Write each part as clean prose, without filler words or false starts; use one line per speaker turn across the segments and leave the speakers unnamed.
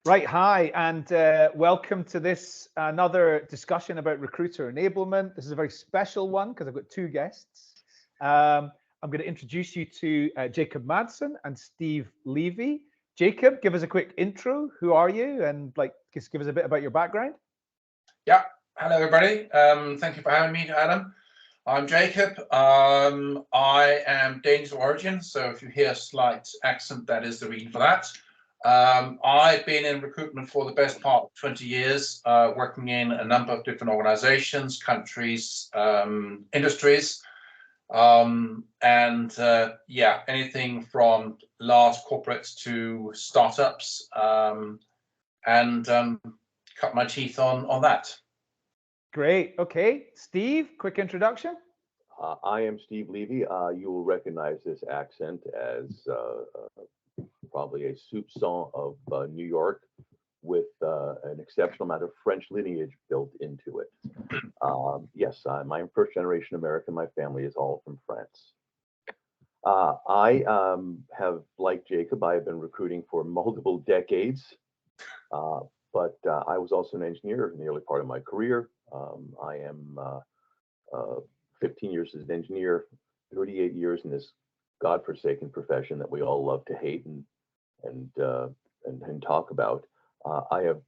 Right, hi, and welcome to this another discussion about recruiter enablement. This is a very special one because I've got two guests. I'm going to introduce you to Jacob Madsen and Steve Levy. Jacob, give us a quick intro. Who are you? And just give us a bit about your background.
Yeah, hello everybody. Thank you for having me, Adam. I'm Jacob. I am Danish origin, so if you hear a slight accent, that is the reason for that. I've been in recruitment for the best part of 20 years, working in a number of different organizations, countries, industries, yeah, anything from large corporates to startups, and cut my teeth on that.
Great. Okay, Steve, quick introduction.
I am Steve Levy. You will recognize this accent as probably a soupçon of New York with an exceptional amount of French lineage built into it. Yes, I'm first generation American. My family is all from France. I have, like Jacob, I have been recruiting for multiple decades, but I was also an engineer in the early part of my career. I am 15 years as an engineer, 38 years in this godforsaken profession that we all love to hate and talk about. I have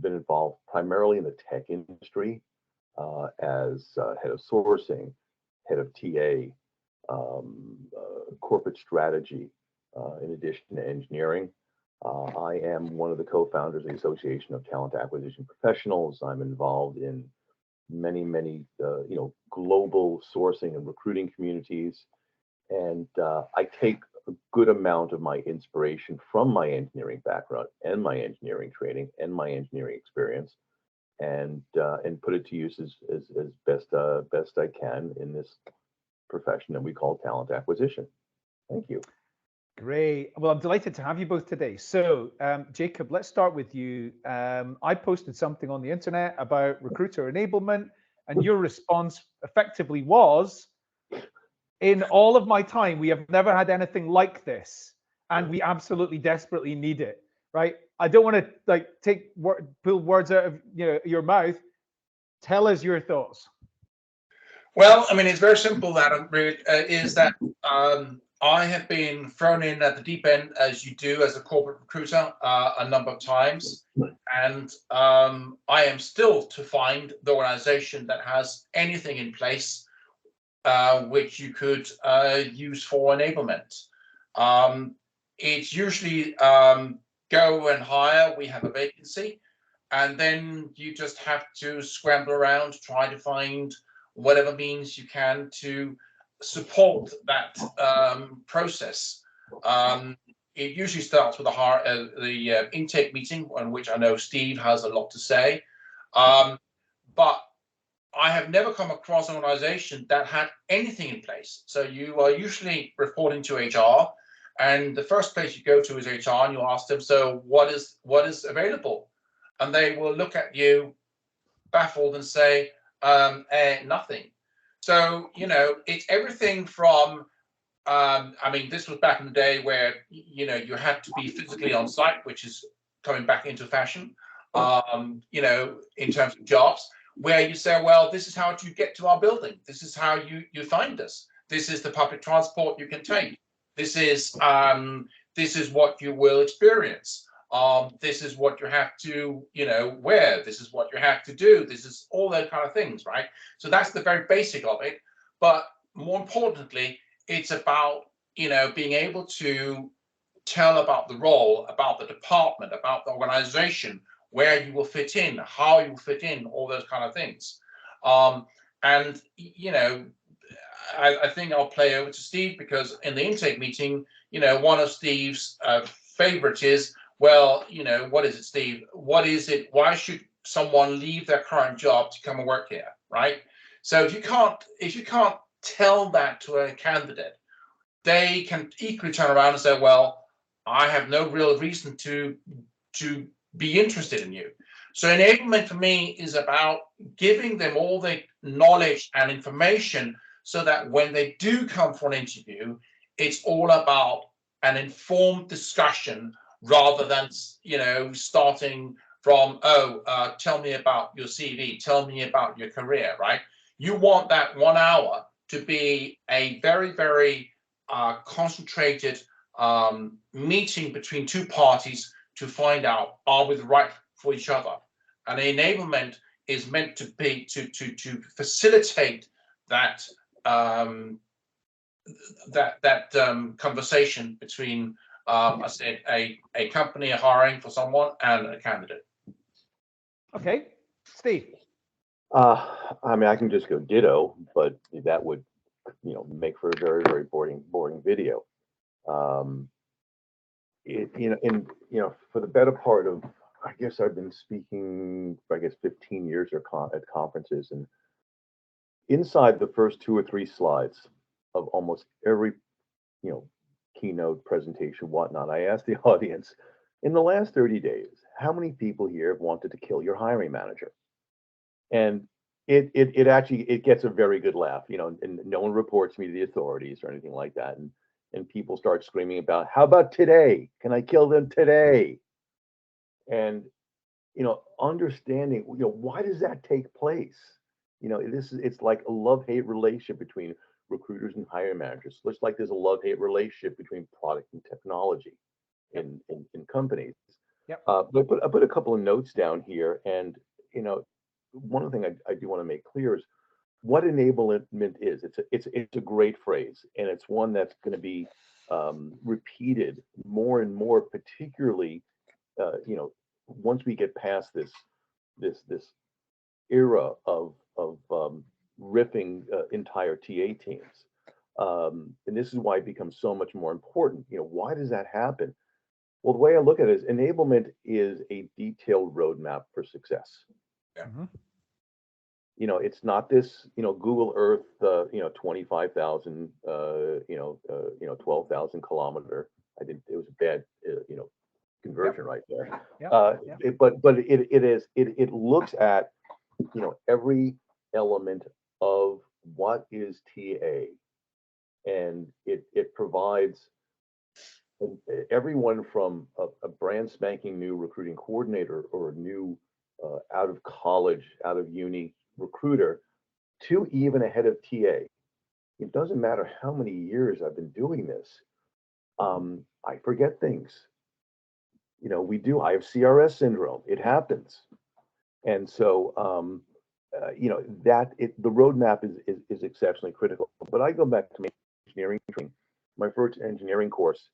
been involved primarily in the tech industry as head of sourcing, head of TA, corporate strategy, in addition to engineering. I am one of the co-founders of the Association of Talent Acquisition Professionals. I'm involved in many global sourcing and recruiting communities, and I take a good amount of my inspiration from my engineering background and my engineering training and my engineering experience, and put it to use as best I can in this profession that we call talent acquisition. Thank you.
Great. Well, I'm delighted to have you both today. So, Jacob, let's start with you. I posted something on the internet about recruiter enablement, and your response effectively was, in all of my time, we have never had anything like this, and we absolutely desperately need it, right? I don't want to pull words out of your mouth. Tell us your thoughts.
Well, I mean, it's very simple. That is that I have been thrown in at the deep end, as you do as a corporate recruiter, a number of times, and I am still to find the organization that has anything in place which you could use for enablement. It's usually go and hire. We have a vacancy, and then you just have to scramble around, try to find whatever means you can to support that process. It usually starts with the intake meeting, on which I know Steve has a lot to say. But I have never come across an organization that had anything in place. So you are usually reporting to HR, and the first place you go to is HR, and you ask them, so what is available? And they will look at you baffled and say, nothing. So, it's everything from, I mean, this was back in the day where, you had to be physically on site, which is coming back into fashion, in terms of jobs, where you say, well, this is how you get to our building. This is how you find us. This is the public transport you can take. This is what you will experience. This is what you have to, wear. This is what you have to do. This is all those kind of things, right? So that's the very basic of it. But more importantly, it's about, being able to tell about the role, about the department, about the organization, where you will fit in, how you will fit in, all those kind of things. I think I'll play over to Steve, because in the intake meeting, one of Steve's favorites is, well, what is it, Steve? What is it? Why should someone leave their current job to come and work here, right? So if you can't tell that to a candidate, they can equally turn around and say, well, I have no real reason to be interested in you. So enablement for me is about giving them all the knowledge and information so that when they do come for an interview, it's all about an informed discussion rather than, you know, starting from, tell me about your CV, tell me about your career, right? You want that 1 hour to be a very, very concentrated meeting between two parties to find out, are we the right for each other? And enablement is meant to be to facilitate that conversation between I said a company hiring for someone and a candidate.
Okay, Steve.
I mean, I can just go ditto, but that would, you know, make for a very, very boring video. For the better part of, I guess I've been speaking for, 15 years at conferences, and inside the first 2 or 3 slides of almost every, keynote presentation, whatnot, I asked the audience, in the last 30 days, how many people here have wanted to kill your hiring manager? And it actually gets a very good laugh, and no one reports me to the authorities or anything like that. And people start screaming about, how about today? Can I kill them today? And, understanding, why does that take place? It's like a love-hate relationship between recruiters and hiring managers, just like there's a love-hate relationship between product and technology in companies.
Yep.
But I put a couple of notes down here, and, one of the things I do want to make clear is what enablement is. It's a great phrase, and it's one that's going to be repeated more and more, particularly once we get past this era of ripping entire TA teams. And this is why it becomes so much more important. Why does that happen? Well, the way I look at it is enablement is a detailed roadmap for success.
Yeah.
Mm-hmm.
It's not this, Google Earth, 25,000, 12,000 kilometer. It was a bad, conversion right there.
Yep.
But it looks at, every element of what is TA, and it provides everyone from a brand spanking new recruiting coordinator or a new out of college, out of uni recruiter to even ahead of TA. It doesn't matter how many years I've been doing this. I forget things. I have CRS syndrome. It happens. And so, the roadmap is exceptionally critical. But I go back to my engineering training. My first engineering course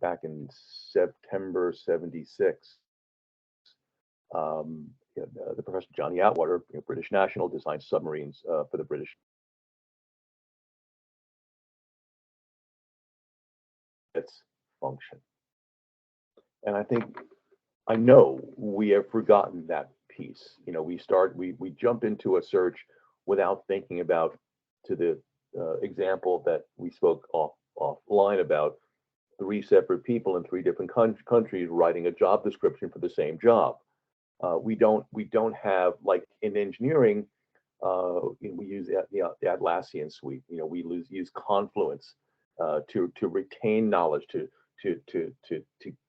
back in September '76. The professor Johnny Atwater, British national, designed submarines for the British function. And I know we have forgotten that piece. We jump into a search without thinking about, to the example that we spoke offline about, 3 separate people in 3 different countries writing a job description for the same job. We don't have, like in engineering, we use the Atlassian suite. We use Confluence to retain knowledge, to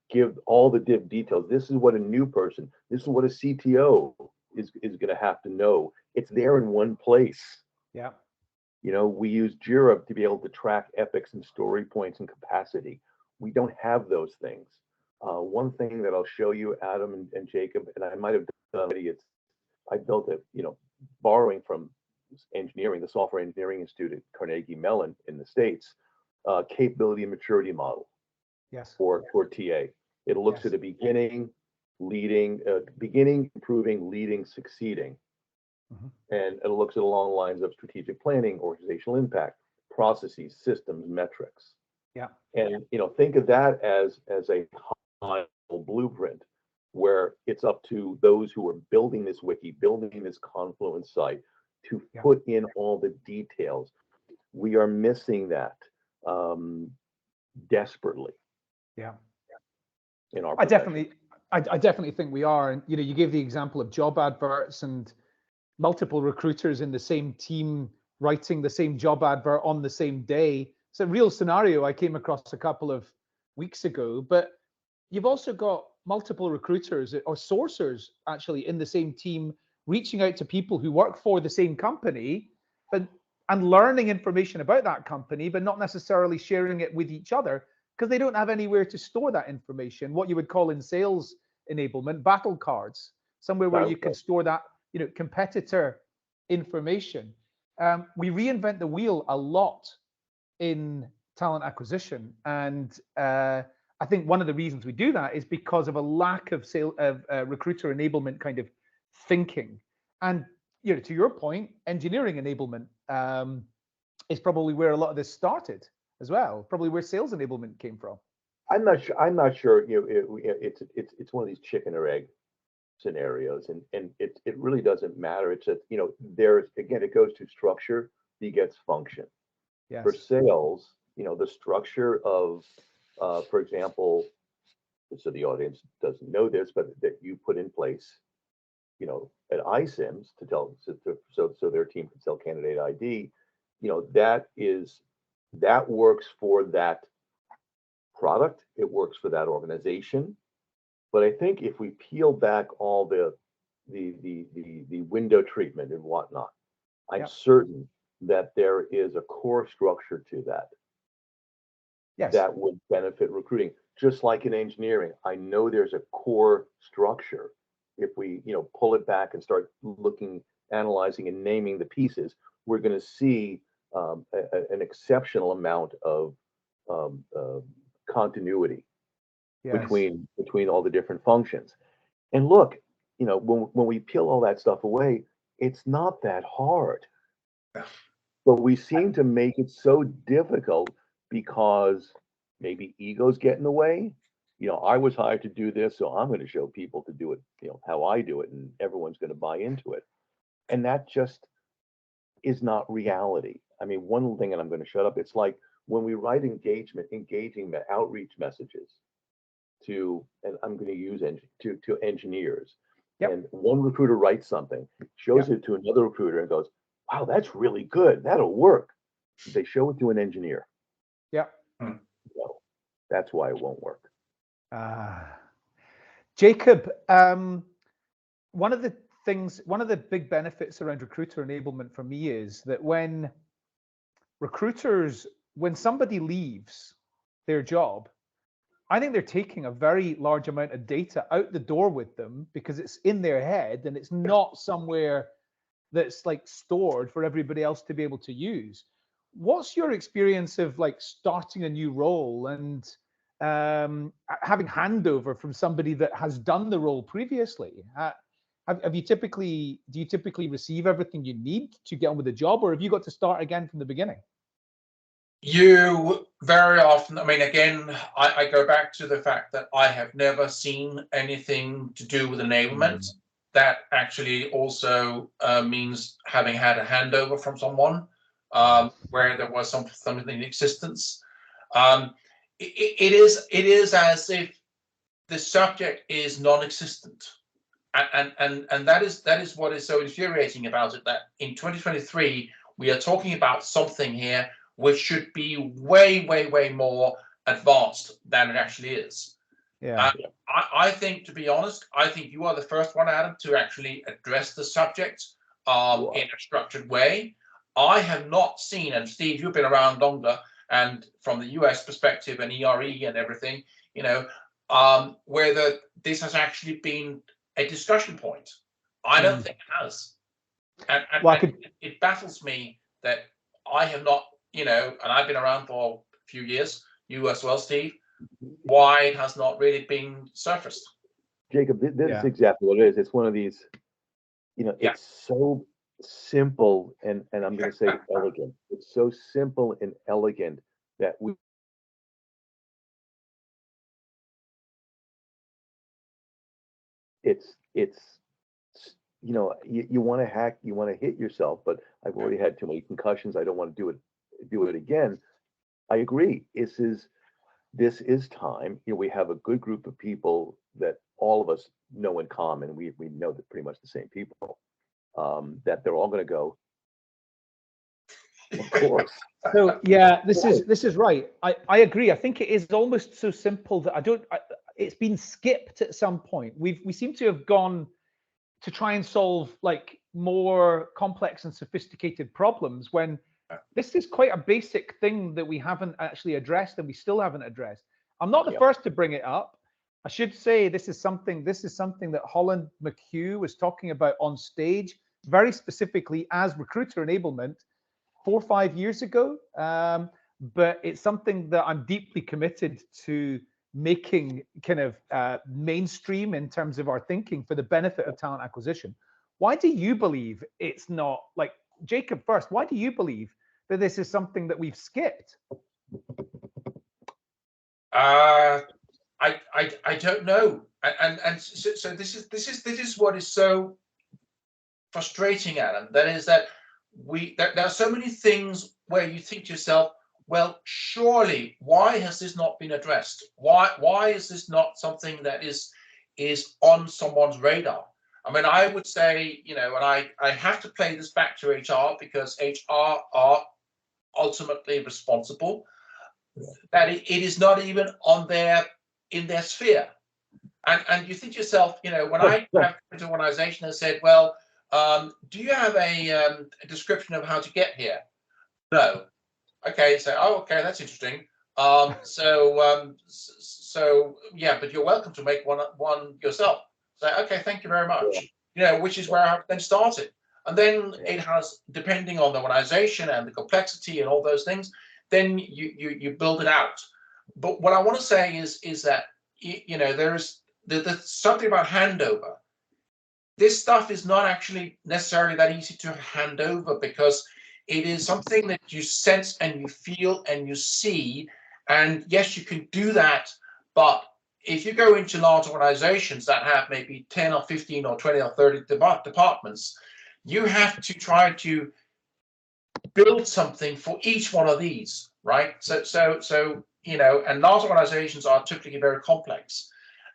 give all the details. This is what a new person, this is what a CTO is going to have to know. It's there in one place.
Yeah.
We use Jira to be able to track epics and story points and capacity. We don't have those things. One thing that I'll show you, Adam and Jacob, and I might have done already, I built it, borrowing from engineering, the Software Engineering Institute at Carnegie Mellon in the States, capability and maturity model.
Yes.
For TA. It looks at the beginning, leading, improving, leading, succeeding.
Mm-hmm.
And it looks at along lines of strategic planning, organizational impact, processes, systems, metrics.
Yeah.
And think of that as a high blueprint, where it's up to those who are building this wiki, building this Confluence site, to put in all the details. We are missing that desperately.
Yeah.
In our
I definitely think we are. And you gave the example of job adverts and multiple recruiters in the same team writing the same job advert on the same day. It's a real scenario I came across a couple of weeks ago. But you've also got multiple recruiters or sourcers actually in the same team reaching out to people who work for the same company, and learning information about that company, but not necessarily sharing it with each other because they don't have anywhere to store that information. What you would call in sales enablement, battle cards, somewhere where you can store that, competitor information. We reinvent the wheel a lot in talent acquisition, and I think one of the reasons we do that is because of a lack of recruiter enablement kind of thinking. And to your point, engineering enablement is probably where a lot of this started as well. Probably where sales enablement came from.
I'm not sure. I'm not sure. It's one of these chicken or egg scenarios, and it really doesn't matter. It's there's, again, it goes to structure begets function.
Yes.
For sales, the structure of, for example, so the audience doesn't know this, but that you put in place, at iCIMS to tell, so their team can sell candidate ID, that works for that product, it works for that organization. But I think if we peel back all the window treatment and whatnot, I'm certain that there is a core structure to that.
Yes.
That would benefit recruiting. Just like in engineering, I know there's a core structure. If we, pull it back and start looking, analyzing, and naming the pieces, we're going to see an exceptional amount of continuity between all the different functions. And look, when we peel all that stuff away, it's not that hard. But we seem to make it so difficult because maybe egos get in the way. I was hired to do this, so I'm going to show people to do it, how I do it, and everyone's going to buy into it. And that just is not reality. I mean, one thing, and I'm going to shut up, it's like when we write engaging outreach messages to, and I'm going to use to engineers. Yep. And one recruiter writes something, shows it to another recruiter and goes, wow, that's really good. That'll work. They show it to an engineer.
Yeah.
So that's why it won't work.
Jacob, one of the big benefits around recruiter enablement for me is that when somebody leaves their job, I think they're taking a very large amount of data out the door with them because it's in their head and it's not somewhere that's like stored for everybody else to be able to use. What's your experience of like starting a new role and having handover from somebody that has done the role previously? Do you typically receive everything you need to get on with the job, or have you got to start again from the beginning?
You very often, I mean, again, I go back to the fact that I have never seen anything to do with enablement. That actually also means having had a handover from someone where there was something in existence. It is as if the subject is non-existent, and that is what is so infuriating about it. That in 2023 we are talking about something here which should be way, way, way more advanced than it actually is.
Yeah.
I think, to be honest, I think you are the first one, Adam, to actually address the subject in a structured way. I have not seen, and Steve, you've been around longer, and from the US perspective and ERE and everything, where this has actually been a discussion point. I don't think it has. And it baffles me that I have not, and I've been around for a few years, you as well, Steve, why it has not really been surfaced.
Jacob, this is exactly what it is. It's one of these, it's so simple and I'm going to say elegant. It's so simple and elegant that you want to hack, you want to hit yourself, but I've already had too many concussions. I don't want to do it again. I agree. This is time. We have a good group of people that all of us know in common. We know that pretty much the same people, that they're all going to go. Of course.
So yeah, this is right. I agree. I think it is almost so simple that it's been skipped at some point. We seem to have gone to try and solve like more complex and sophisticated problems when this is quite a basic thing that we haven't actually addressed, and we still haven't addressed. I'm not the first to bring it up. I should say this is something that Holland McHugh was talking about on stage, very specifically as recruiter enablement 4 or 5 years ago. But it's something that I'm deeply committed to making kind of mainstream in terms of our thinking for the benefit of talent acquisition. Why do you believe it's not, like, Jacob first, why do you believe that this is something that we've skipped?
I don't know, and so this is what is so frustrating, Alan. That is that there are so many things where you think to yourself, well, surely, why has this not been addressed? Why is this not something that is on someone's radar? I mean, I would say, and I have to play this back to HR, because HR are ultimately responsible, that it is not even in their sphere. And you think to yourself, when I have an organization and said, well, do you have a description of how to get here? No. Okay, so okay, that's interesting. So yeah, but you're welcome to make one yourself. So okay, thank you very much. Which is where I have then started. And then it has, depending on the organization and the complexity and all those things, then you build it out. But what I want to say is that there's something about handover. This stuff is not actually necessarily that easy to hand over, because it is something that you sense and you feel and you see. And yes, you can do that, but if you go into large organizations that have maybe 10 or 15 or 20 or 30 departments, you have to try to build something for each one of these, right? So and large organizations are typically very complex,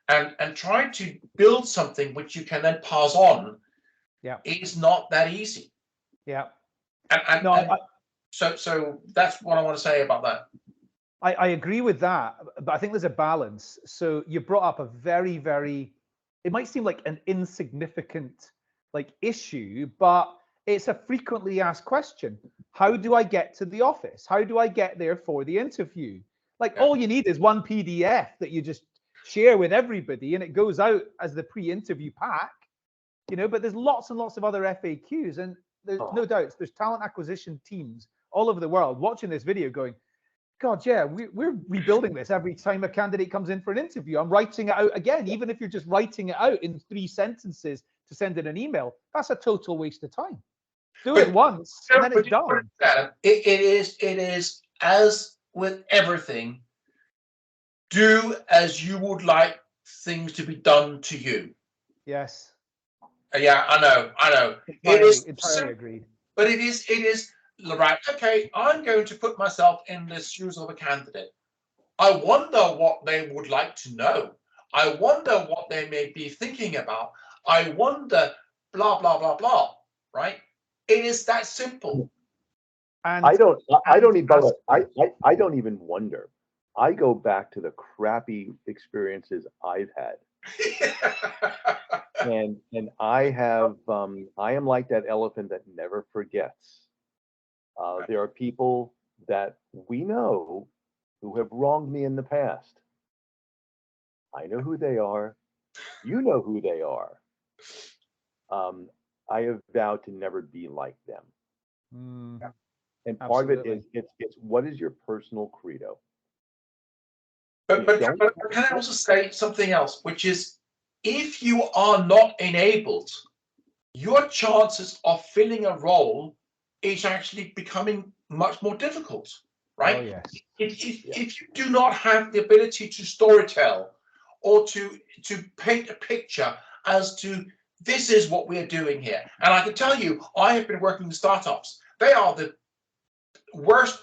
and trying to build something which you can then pass on is not that easy. So that's what I want to say about that.
I agree with that, but I think there's a balance. So you brought up a very, very, it might seem like an insignificant issue, but it's a frequently asked question. How do I get to the office? How do I get there for the interview? All you need is one PDF that you just share with everybody, and it goes out as the pre-interview pack, but there's lots and lots of other FAQs, and there's no doubts there's talent acquisition teams all over the world watching this video going, God, yeah, we're rebuilding this every time a candidate comes in for an interview. I'm writing it out again, even if you're just writing it out in 3 sentences to send in an email. That's a total waste of time. Do it once, and then it's done.
It is as with everything. Do as you would like things to be done to you.
Yes.
Yeah, I know.
Entirely agreed.
But it is right. Okay, I'm going to put myself in the shoes of a candidate. I wonder what they would like to know. I wonder what they may be thinking about. I wonder, blah blah blah blah. Right? It is that simple.
And I don't even wonder. I go back to the crappy experiences I've had. and I am like that elephant that never forgets. There are people that we know who have wronged me in the past. I know who they are. You know who they are. I have vowed to never be like them. And part of it is it's what is your personal credo?
But can I also say something else, which is, if you are not enabled, your chances of filling a role is actually becoming much more difficult, right?
Oh, yes.
If you do not have the ability to storytell or to paint a picture as to this is what we're doing here, and I can tell you, I have been working with startups. They are the worst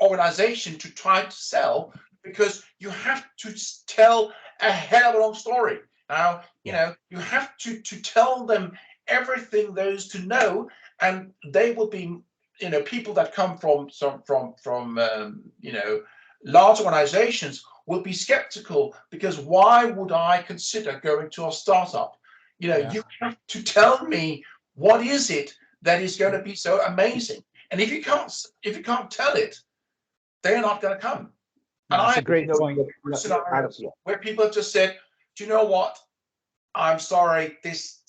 organization to try to sell, because you have to tell a hell of a long story. Now, you have to tell them everything there is to know, and they will be, people that come from large organizations will be skeptical, because why would I consider going to a startup? You know, you have to tell me what is it that is going to be so amazing. And if you can't tell it, they're not going to come. And
That's a great point.
Scenarios where people have just said, do you know what? I'm sorry, this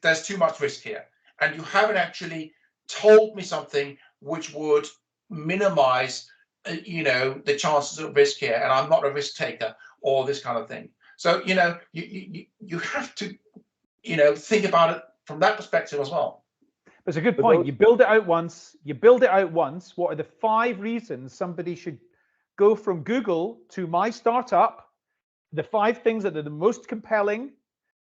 there's too much risk here. And you haven't actually told me something which would minimize, the chances of risk here. And I'm not a risk taker or this kind of thing. So, you have to, think about it from that perspective as well.
It's a good point. You build it out once. What are the 5 reasons somebody should go from Google to my startup? The 5 things that are the most compelling.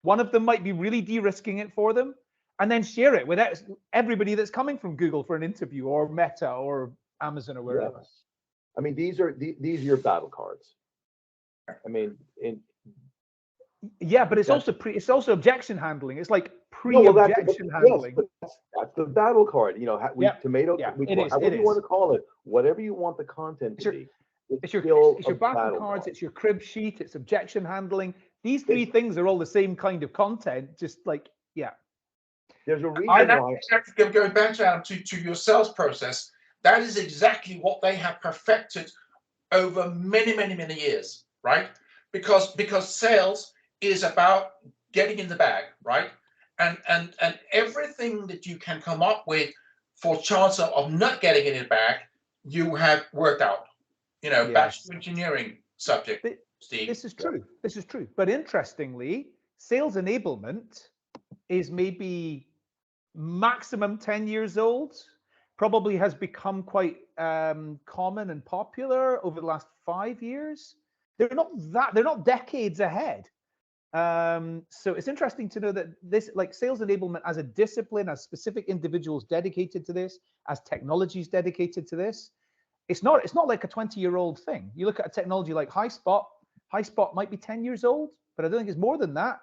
One of them might be really de-risking it for them, and then share it with everybody that's coming from Google for an interview, or Meta, or Amazon, or wherever.
Yes. I mean, these are your battle cards. I mean,
yeah, but it's also objection handling. It's like pre-objection handling.
Yes, but that's the battle card. Tomato. Whatever you want to call it, whatever you want the content to be.
It's your battle cards. It's your crib sheet. It's objection handling. These 3 things are all the same kind of content. Just like
there's a reason why.
Exactly, going back to your sales process, that is exactly what they have perfected over many, many, many years, right? Because sales is about getting in the bag, right? And everything that you can come up with for chance of not getting in the bag, you have worked out. Bachelor engineering subject, Steve.
This is true. But interestingly, sales enablement is maybe maximum 10 years old. Probably has become quite common and popular over the last 5 years. They're not decades ahead. So it's interesting to know that this, like sales enablement as a discipline, as specific individuals dedicated to this, as technologies dedicated to this, it's not like a 20-year-old thing. You look at a technology like HighSpot might be 10 years old, but I don't think it's more than that.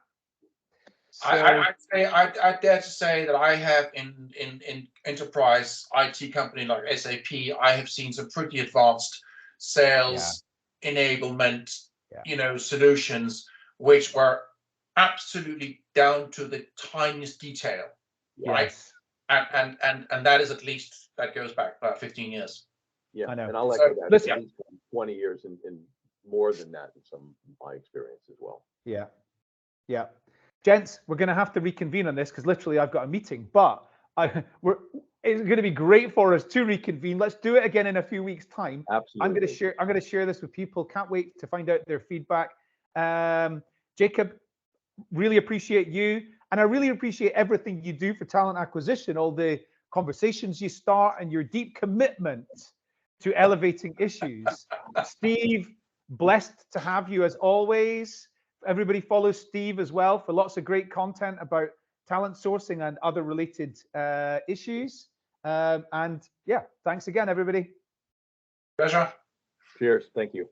So,
I dare to say that I have in enterprise IT company like SAP, I have seen some pretty advanced sales enablement, solutions, which were absolutely down to the tiniest detail, right? And that is that goes back about 15 years.
Yeah,
I know.
And I'll let that at least 20 years and more than that in some of my experience as well.
Yeah. Gents, we're going to have to reconvene on this because literally I've got a meeting, but it's going to be great for us to reconvene. Let's do it again in a few weeks' time.
Absolutely.
I'm going to share this with people. Can't wait to find out their feedback. Jacob, really appreciate you, and I really appreciate everything you do for talent acquisition, all the conversations you start, and your deep commitment to elevating issues. Steve, blessed to have you as always. Everybody follow Steve as well for lots of great content about talent sourcing and other related issues. And yeah, thanks again, everybody.
Pleasure.
Cheers. Thank you.